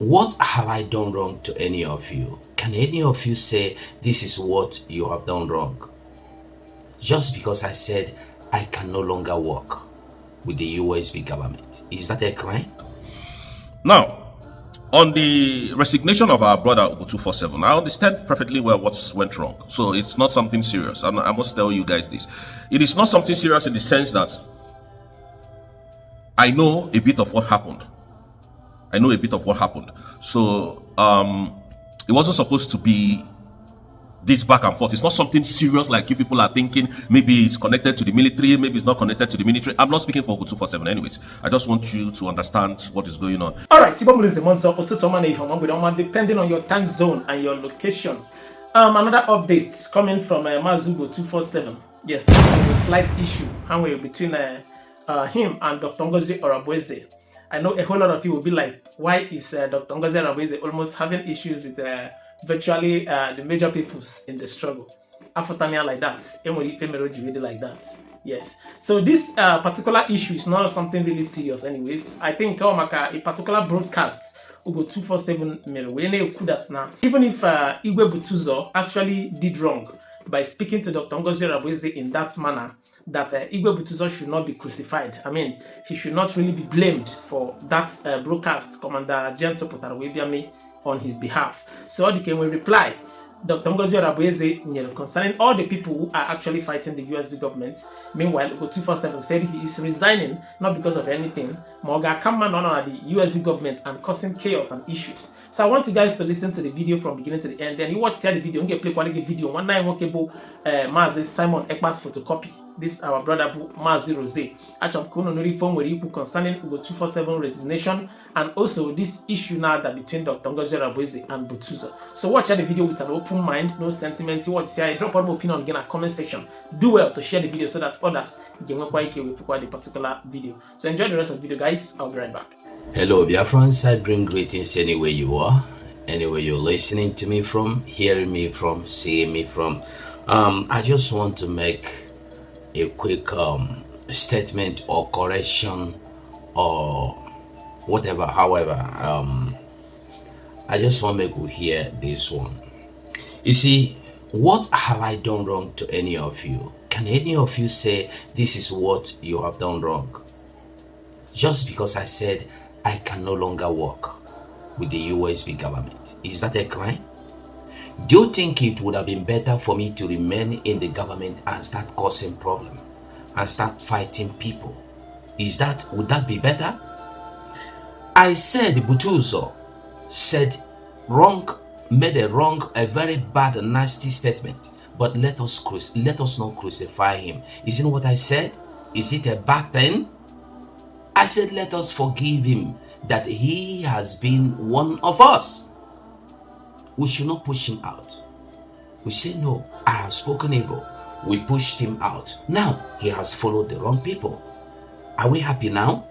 What have I done wrong to any of you? Can any of you say this is what you have done wrong? Just because I said I can no longer work with the USB government. Is that a crime? Now, on the resignation of our brother Ugo247, I understand perfectly well what went wrong. So it's not something serious. I must tell you guys this. It is not something serious in the sense that I know a bit of what happened. So it wasn't supposed to be this back and forth. It's not something serious like you people are thinking. Maybe it's connected to the military, maybe it's not connected to the military. I'm not speaking for Ugo247 anyways. I just want you to understand what is going on. Alright, depending on your time zone and your location. Another update coming from Ugo247. Yes, a slight issue between him and Dr. ORABUEZE. I know a whole lot of you will be like, why is Dr. ORABUEZE almost having issues with virtually the major peoples in the struggle? Afotania like that, like that. Yes. So this particular issue is not something really serious anyways. I think a particular broadcast Ugo247 even if Butuzor actually did wrong by speaking to Dr. ORABUEZE in that manner, that Butuzor should not be crucified. I mean, he should not really be blamed for that broadcast Commander Gentle Potarwebiame on his behalf. So the will reply, Dr. ORABUEZE, concerning all the people who are actually fighting the USB government. Meanwhile, Ugo247 said he is resigning not because of anything, Moga come on the USB government and causing chaos and issues. So I want you guys to listen to the video from beginning to the end. Then you watch the video, you get play quality video. One night workable Simon Ekpa'S Photocopy. This our brother Mazi Rose. Actually, Kono phone where you concerning Ugo247 resignation and also this issue now that between Dr. ORABUEZE and Butuzor. So watch the video with an open mind, no sentiment. You watch here, drop an opinion again in the comment section. Do well to share the video so that others can work with the particular video. So enjoy the rest of the video, guys. I'll be right back. Hello, dear friends. I bring greetings anywhere you are, anywhere you're listening to me from, hearing me from, seeing me from. I just want to make a quick statement or correction or whatever. However, I just want to make you hear this one. You see, what have I done wrong to any of you? Can any of you say this is what you have done wrong? Just because I said I can no longer work with the USB government. Is that a crime? Do you think it would have been better for me to remain in the government and start causing problems and start fighting people? Would that be better? I said Butuzor said made a very bad and nasty statement, but let us not crucify him. Isn't what I said? Is it a bad thing? I said, let us forgive him, that he has been one of us. We should not push him out. We say, no, I have spoken evil. We pushed him out. Now, he has followed the wrong people. Are we happy now?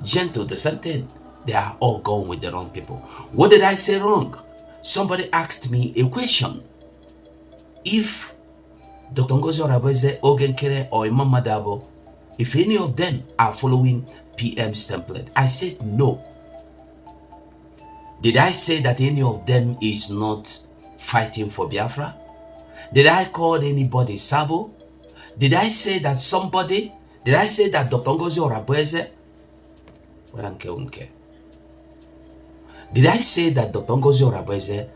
Gentle, the same thing. They are all going with the wrong people. What did I say wrong? Somebody asked me a question. If Dr. ORABUEZE, Ogenkere, or Imam Madabo, if any of them are following PM's template, I said no. Did I say that any of them is not fighting for Biafra? Did I call anybody Sabo? Did I say that Dr. ORABUEZE? Did I say that Dr. ORABUEZE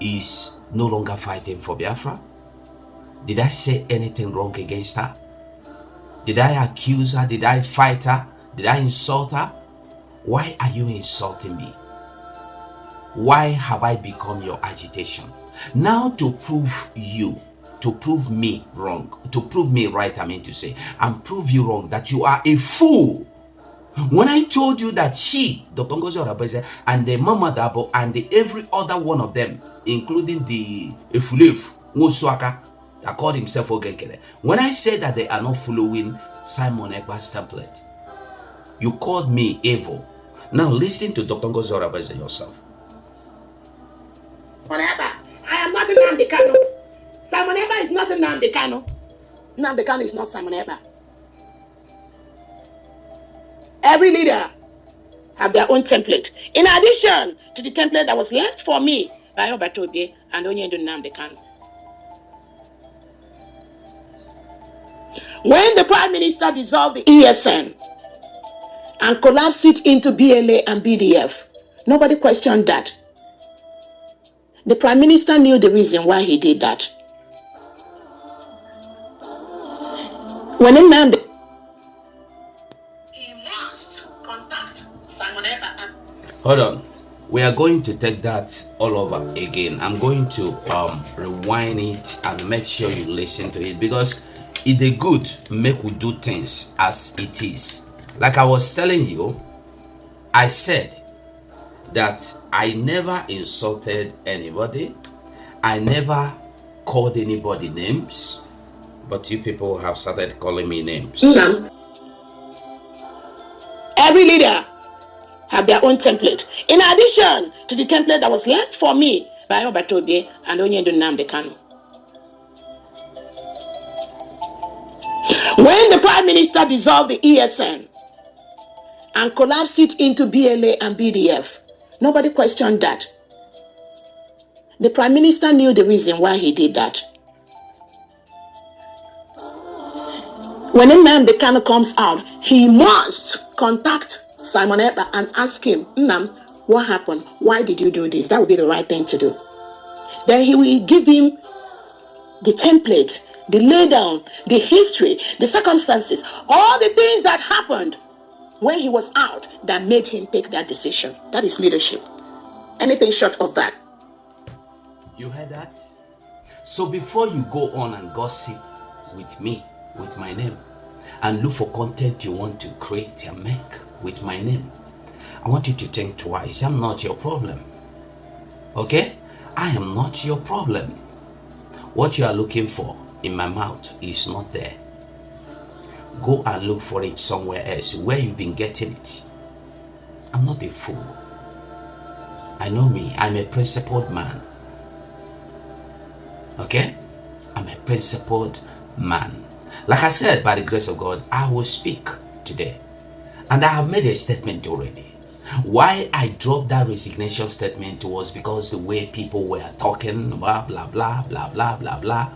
is no longer fighting for Biafra? Did I say anything wrong against her? Did I accuse her? Did I fight her? Did I insult her? Why are you insulting me? Why have I become your agitation? Now to prove me wrong, to prove me right, I mean to say, and prove you wrong, that you are a fool. When I told you that she, Dr. ORABUEZE, and the Mama Dabo, and every other one of them, including the Efulef, Musuaka, that called himself Ogenkere, when I said that they are not following Simon Ekpa'S template, you called me evil. Now listen to Dr. ORABUEZE yourself. Whatever. I am not Nnamdi Kanu. Simon Ekpa is not Nnamdi Kanu. Nnamdi Kanu is not Simon Ekpa. Every leader have their own template. In addition to the template that was left for me by Ugo247 and Nnamdi Kanu. When the Prime Minister dissolved the ESN and collapsed it into BLA and BDF, nobody questioned that. The Prime Minister knew the reason why he did that. When Nnamdi, he must contact Simon Ekpa. Hold on. We are going to take that all over again. I'm going to rewind it and make sure you listen to it, because it is good make we do things as it is. Like I was telling you, I said that I never insulted anybody. I never called anybody names, but you people have started calling me names. Every leader have their own template. In addition to the template that was left for me by Ugo247 and Nnamdi Kanu. When the Prime Minister dissolved the ESN and collapsed it into BLA and BDF, nobody questioned that. The Prime Minister knew the reason why he did that. When Nnamdi Kanu comes out, he must contact Simon Ekpa and ask him, Nnam, what happened? Why did you do this? That would be the right thing to do. Then he will give him the template, the laydown, the history, the circumstances, all the things that happened when he was out that made him take that decision. That is leadership. Anything short of that. You heard that? So before you go on and gossip with me, with my name, and look for content you want to create and make with my name, I want you to think twice. I'm not your problem. Okay? I am not your problem. What you are looking for in my mouth is not there. Go and look for it somewhere else where you've been getting it. I'm not a fool. I know me. I'm a principled man. Okay? I'm a principled man. Like I said, by the grace of God, I will speak today. And I have made a statement already. Why I dropped that resignation statement was because the way people were talking, blah, blah, blah, blah, blah, blah, blah.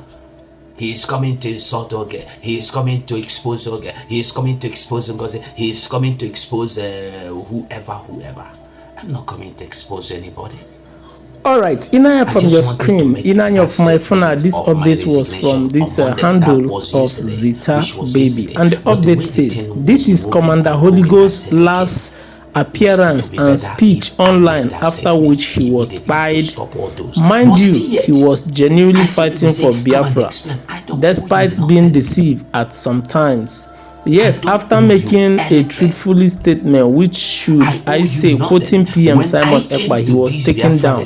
He is coming to insult Oge. He is coming to expose Oge. He is coming to expose Ngozi. He is coming to expose whoever. I'm not coming to expose anybody. Alright, Inaya, from your screen, Inaya of my phone, this update was from this handle of Zita Baby, and the update says, this is Commander Holy Ghost's last appearance and speech online, after which he was spied. Mind you, he was genuinely fighting for Biafra, despite being deceived at some times. Yet, after making a truthful statement, which should I say, quoting PM Simon Ekpa, he was taken down.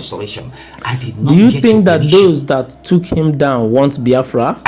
Do you think that those that took him down want Biafra?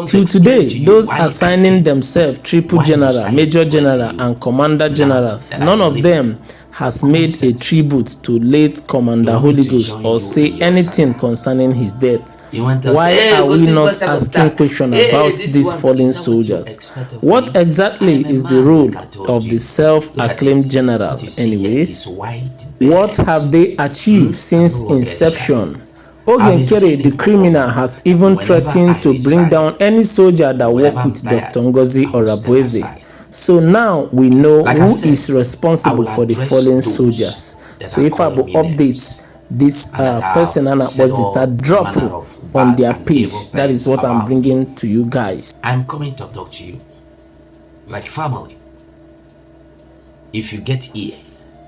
Till today, those assigning themselves triple general, major general, and commander generals, none of them has made a tribute to late Commander Holy Ghost or say anything concerning his death. Why are we not asking questions about these fallen soldiers? What exactly is the role of the self-acclaimed general anyways? What have they achieved since inception? Ogenkere, the criminal, has even threatened to bring down any soldier that worked with Dr. Ngozi ORABUEZE. So now we know who is responsible for the fallen soldiers. So if I will update this person and was it drop on their page, that is what I'm bringing to you guys. I'm coming to talk to you like family. If you get here,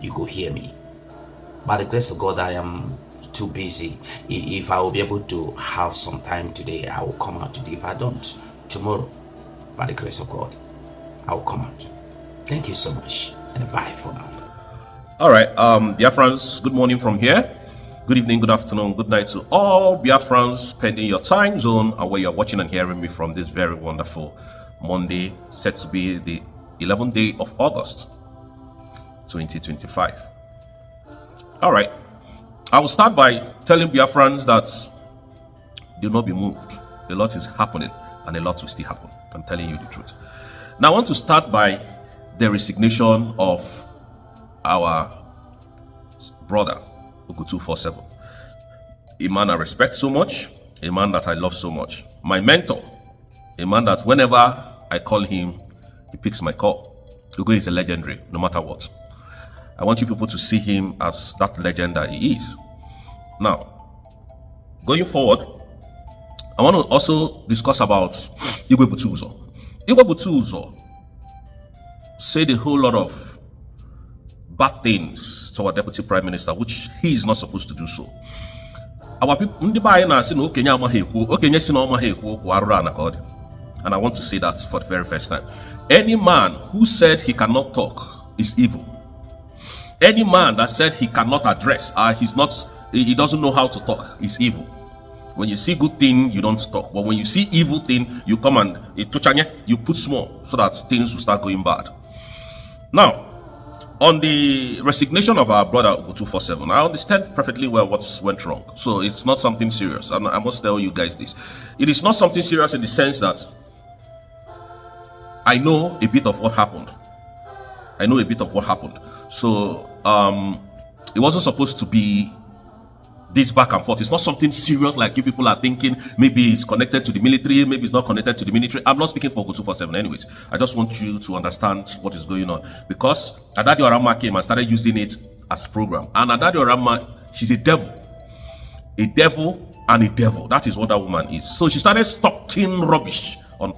you go hear me. By the grace of God, I am too busy. If I will be able to have some time today, I will come out today. If I don't, tomorrow, by the grace of God, I'll come out. Thank you so much, and bye for now. All right, Biafrans, good morning from here. Good evening, good afternoon, good night to all Biafrans pending your time zone and where you're watching and hearing me from this very wonderful Monday, set to be the 11th day of August 2025. All right, I will start by telling Biafrans that do not be moved. A lot is happening and a lot will still happen. I'm telling you the truth. Now, I want to start by the resignation of our brother, Ugo247. A man I respect so much, a man that I love so much. My mentor, a man that whenever I call him, he picks my call. Ugo is a legendary, no matter what. I want you people to see him as that legend that he is. Now, going forward, I want to also discuss about Igwe Butuzor. Igwe Butuzor said a whole lot of bad things to our deputy prime minister, which he is not supposed to do so. Our people, and I want to say that for the very first time. Any man who said he cannot talk is evil. Any man that said he cannot address, he doesn't know how to talk, is evil. When you see good thing, you don't talk. But when you see evil thing, you come and you put small so that things will start going bad. Now, on the resignation of our brother Ugo247, I understand perfectly well what went wrong. So it's not something serious. I must tell you guys this. It is not something serious in the sense that I know a bit of what happened. So it wasn't supposed to be this back and forth. It's not something serious like you people are thinking. Maybe it's connected to the military, maybe it's not connected to the military. I'm not speaking for Ugo247 anyways. I just want you to understand what is going on. Because Adadi Orama came and started using it as program. And Adadi Orama, she's a devil. A devil and a devil. That is what that woman is. So she started talking rubbish on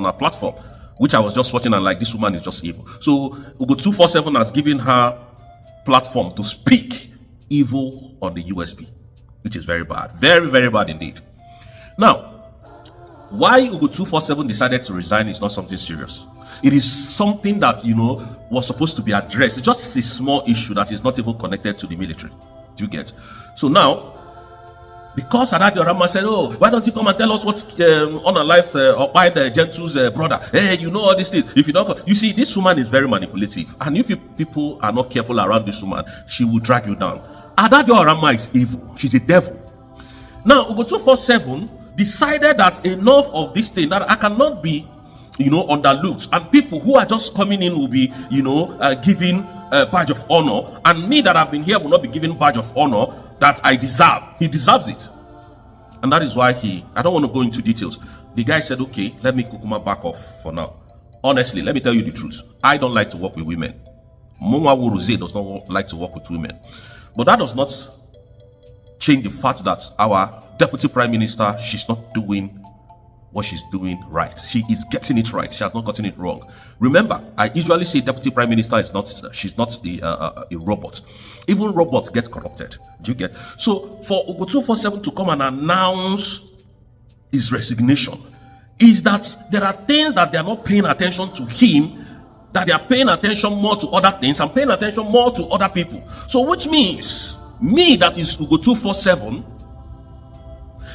a platform, which I was just watching and like, this woman is just evil. So Ugo247 has given her platform to speak evil on the USB, which is very bad. Very, very bad indeed. Now, why Ugo247 decided to resign is not something serious. It is something that, was supposed to be addressed. It's just a small issue that is not even connected to the military. Do you get? So now, because Adadi Orama said, oh, why don't you come and tell us what's on her life or by the Gentle's brother? Hey, you know all these things. If you don't, you see, this woman is very manipulative. And if people are not careful around this woman, she will drag you down. Adadi Orama is evil. She's a devil. Now, Ugo247 decided that enough of this thing, that I cannot be, underlooked. And people who are just coming in will be, giving a badge of honor. And me that have been here will not be given badge of honor that I deserve. He deserves it. And that is why I don't want to go into details. The guy said, okay, let me kukuma back off for now. Honestly, let me tell you the truth. I don't like to work with women. Monwa Wuruze does not like to work with women. But that does not change the fact that our deputy prime minister, she's not doing what she's doing right. She is getting it right. She has not gotten it wrong. Remember, I usually say deputy prime minister is not, she's not a robot. Even robots get corrupted. Do you get? So for Ugo247 to come and announce his resignation is that there are things that they are not paying attention to him, that they are paying attention more to other things and paying attention more to other people. So which means me, that is Ugo247,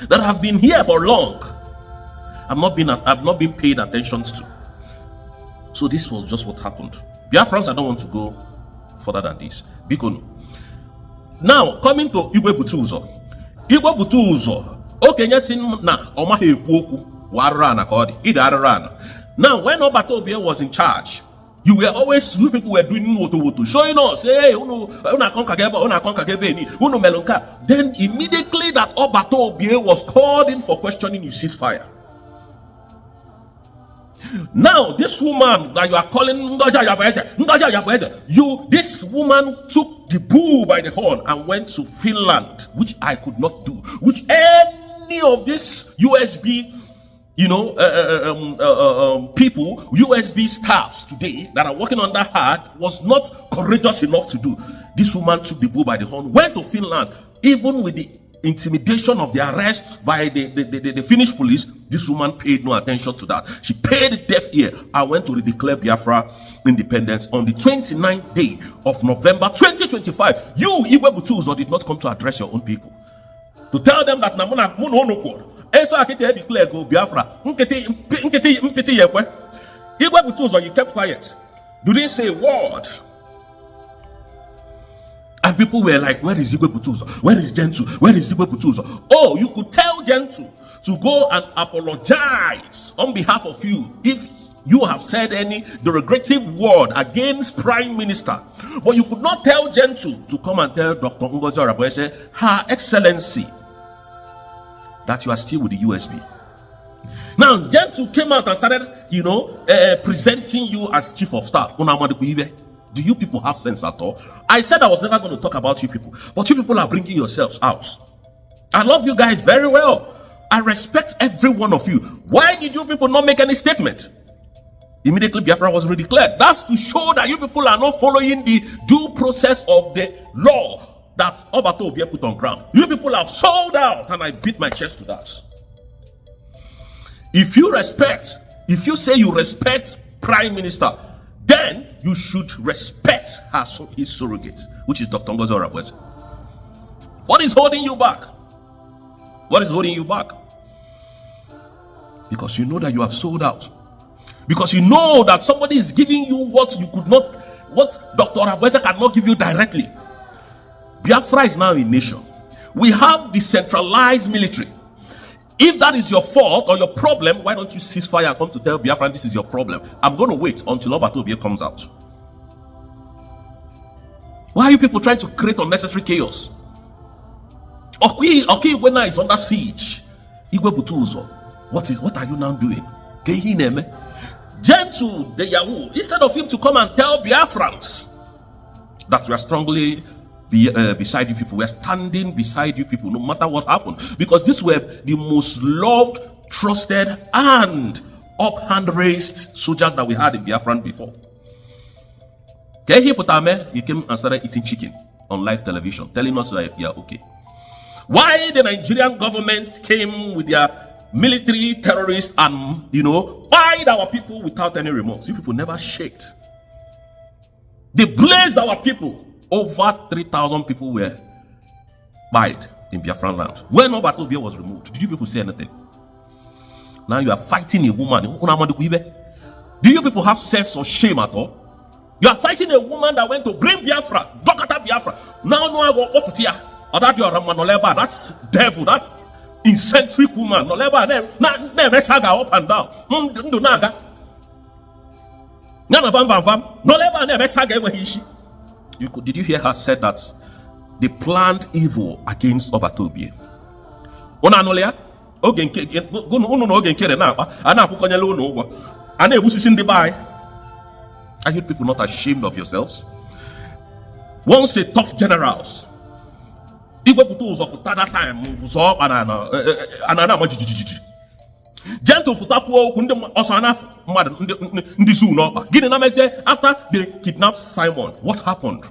that have been here for long, I've not been paid attention to. So this was just what happened. Biafrans, I don't want to go further than this. Because now coming to Igwe Butuzor, okay, yes, na omahe ekwu warana kodi idarana. Now when Obatobie was in charge, you people were doing woto showing us, hey, then immediately that Obatobie was called in for questioning, you ceasefire. Now this woman that you are calling this woman took the bull by the horn and went to Finland, which I could not do, which any of this USB people, USB staffs today that are working under her was not courageous enough to do. This woman took the bull by the horn, went to Finland, even with the intimidation of the arrest by the Finnish police. This woman paid no attention to that. She paid deaf ear and went to declare Biafra independence on the 29th day of November 2025. You, Igwe Butuzor, did not come to address your own people, to tell them that Namuna Muno declare go Biafra. Igwe Butuzor, you kept quiet. You didn't say a word. And people were like, where is Igwe Butuzor? Where is Gentle? Where is Igwe Butuzor? Oh, you could tell Gentle to go and apologize on behalf of you if you have said any derogative word against Prime Minister, but you could not tell Gentle to come and tell Dr. Ngozi Orabueze, Her Excellency, that you are still with the USB. Now, Gentle came out and started, presenting you as Chief of Staff. Do you people have sense at all? I said I was never going to talk about you people, but you people are bringing yourselves out. I love you guys very well. I respect every one of you. Why did you people not make any statement? Immediately Biafra was redeclared. That's to show that you people are not following the due process of the law that Obato Obie put on ground. You people have sold out, and I beat my chest to that. If you say you respect Prime Minister, then you should respect his surrogate, which is Dr. Ngozi Orabueze. What is holding you back? What is holding you back? Because you know that you have sold out. Because you know that somebody is giving you what Dr. Orabueze cannot give you directly. Biafra is now a nation. We have decentralized military. If that is your fault or your problem, why don't you cease fire and come to tell Biafra this is your problem? I'm going to wait until Obato Obie comes out. Why are you people trying to create unnecessary chaos? Okay, when is under siege. Igwe Butuzor, what are you now doing? Gentle the Yahoo, instead of him to come and tell Biafrans that we are strongly beside you people, we are standing beside you people no matter what happened, because these were the most loved, trusted, and up-hand raised soldiers that we had in Biafran before. He came and started eating chicken on live television, telling us that we are okay. Why the Nigerian government came with their military terrorists and fired our people without any remorse? You people never shaked. They blazed our people. Over 3,000 people were died in Biafran land. When Obato Obie was removed, did you people say anything? Now you are fighting a woman. Do you people have sense or shame at all? You are fighting a woman that went to bring Biafra, Dokata Biafra. Now no go off here. Or that you are that's devil, that eccentric woman. Never saga up and down. Did you hear her said that they planned evil against Obato Obie? Are you people not ashamed of yourselves? Once a tough generals, Butuzor for that time was up and Gentle for Tapu after they kidnapped Simon, what happened?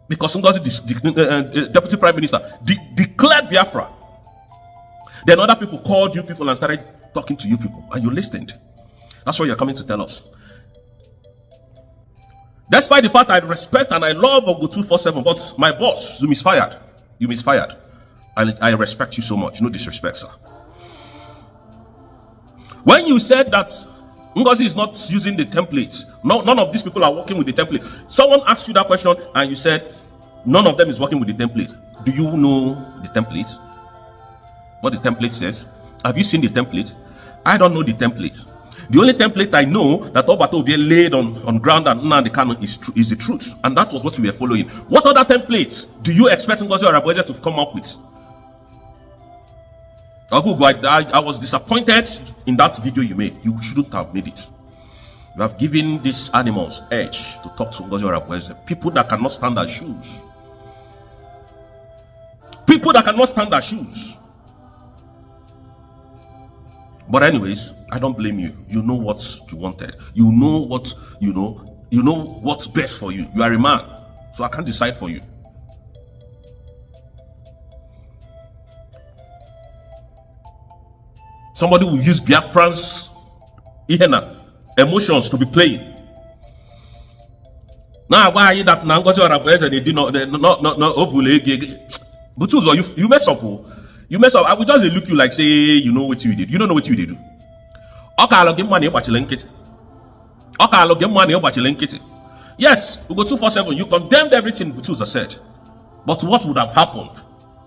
Because Ngozi, Deputy Prime Minister, declared Biafra. Then other people called you people and started talking to you people, and you listened. That's what you're coming to tell us. Despite the fact I respect and I love Ugo247, but my boss, you misfired. You misfired. I respect you so much. No disrespect, sir. When you said that Ngozi is not using the templates, none of these people are working with the template. Someone asked you that question and you said none of them is working with the template. Do you know the template? What the template says? Have you seen the template? I don't know the template. The only template I know that Obato Obie laid on ground and Nnamdi Kanu is the truth, and that was what we were following. What other templates do you expect Ngozi Orabueze to come up with? I was disappointed in that video you made. You shouldn't have made it. You have given these animals edge to talk to Ngozi Orabueze. People that cannot stand their shoes. People that cannot stand their shoes. But anyways, I don't blame you. You know what you wanted. You know what you know what's best for you. You are a man, so I can't decide for you. Somebody will use Biafran's emotions to be playing. Now why are you that Ngozi Orabueze they did not Butuzor, you mess up. You mess up. I will just look you like say you know what you did. You don't know what you did. Yes, Ugo247, you condemned everything Butuzor said. But what would have happened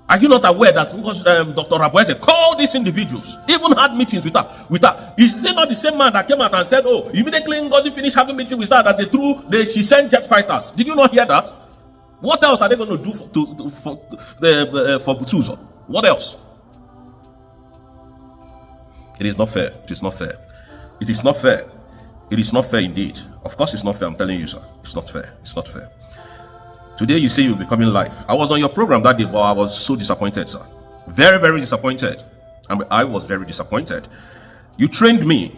Are you not aware that Dr. ORABUEZE called these individuals, even had meetings with her? Is it not the same man that came out and said, oh, immediately Ngozi finished having meetings with her, that she sent jet fighters? Did you not hear that? What else are they going to do for Butuzor? What else? It is not fair. It is not fair. It is not fair. It is not fair indeed. Of course it's not fair. I'm telling you, sir. It's not fair. It's not fair. Today you say you'll be coming live. I was on your program that day, but I was so disappointed, sir. Very, very disappointed. I was very disappointed. You trained me.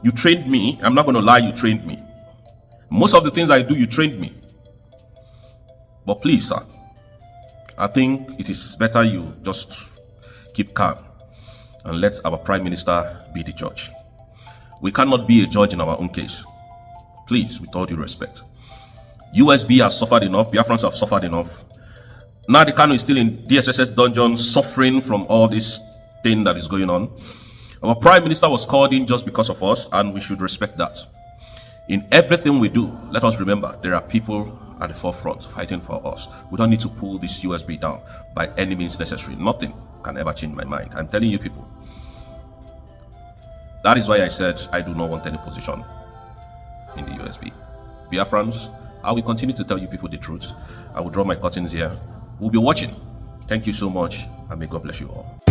You trained me. I'm not going to lie, you trained me. Most of the things I do, you trained me. But please, sir, I think it is better you just keep calm and let our Prime Minister be the judge. We cannot be a judge in our own case. Please, with all due respect. USB has suffered enough. Biafrans have suffered enough. Now the Kanu is still in DSSS dungeon, suffering from all this thing that is going on. Our Prime Minister was called in just because of us, and we should respect that. In everything we do, let us remember there are people at the forefront fighting for us. We don't need to pull this USB down by any means necessary. Nothing can ever change my mind. I'm telling you people. That is why I said I do not want any position in the USB. Biafrans, I will continue to tell you people the truth. I will draw my curtains here. We'll be watching. Thank you so much, and may God bless you all.